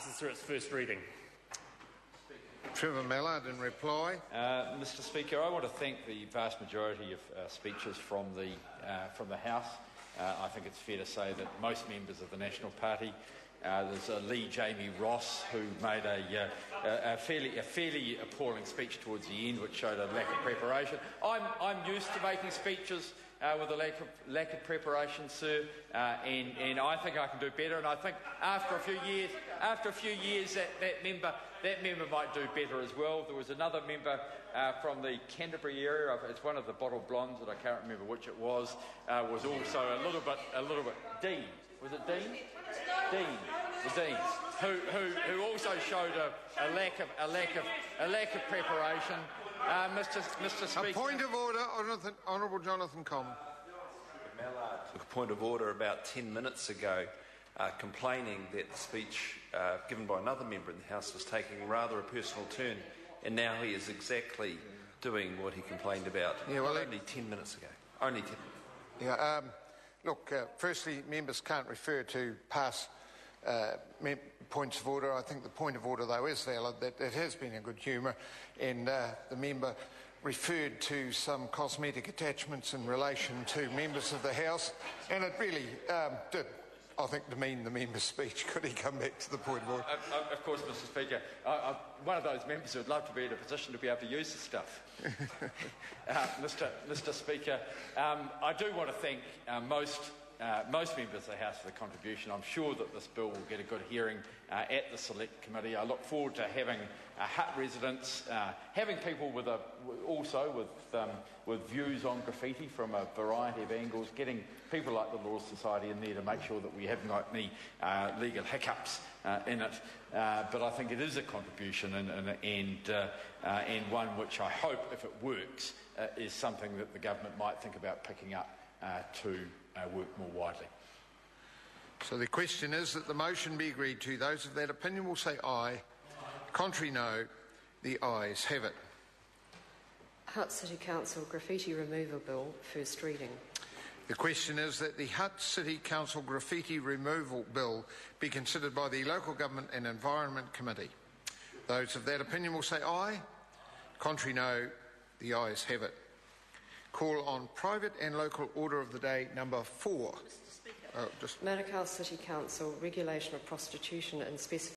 passes through its first reading. Trevor Mallard in reply. Mr. Speaker, I want to thank the vast majority of speeches from the House. I think it's fair to say that most members of the National Party, there's Lee Jamie Ross, who made a fairly appalling speech towards the end, which showed a lack of preparation. I'm used to making speeches with a lack of preparation, sir, and I think I can do better. And I think after a few years, that member might do better as well. There was another member from the Canterbury area. It's one of the bottled blondes that I can't remember which it was also a little bit. Dean, was it Dean? Dean, who also showed a lack of preparation. Mr. Speaker. A point of order, Honourable Jonathan Common. Mallard took a point of order about 10 minutes ago, complaining that the speech given by another member in the House was taking rather a personal turn, and now he is exactly doing what he complained about only 10 minutes ago. Only 10 minutes. Yeah, look, firstly, members can't refer to past points of order. I think the point of order, though, is valid, that it has been in good humour, and the member referred to some cosmetic attachments in relation to members of the House, and it really did, I think, demean the member's speech. Could he come back to the point of order? Of course, Mr. Speaker. I'm one of those members who would love to be in a position to be able to use the stuff. Mr. Speaker, I do want to thank most members of the House for the contribution. I'm sure that this bill will get a good hearing at the Select Committee. I look forward to having Hutt residents, having people with views on graffiti from a variety of angles, getting people like the Law Society in there to make sure that we haven't got any legal hiccups in it. But I think it is a contribution and one which I hope, if it works, is something that the government might think about picking up to work more widely. So the question is that the motion be agreed to. Those of that opinion will say aye. Contrary, no. The ayes have it. Hutt City Council Graffiti Removal Bill, first reading. The question is that the Hutt City Council Graffiti Removal Bill be considered by the Local Government and Environment Committee. Those of that opinion will say aye. Contrary, no. The ayes have it. Call on private and local order of the day number 4. Manukau City Council, regulation of prostitution and specific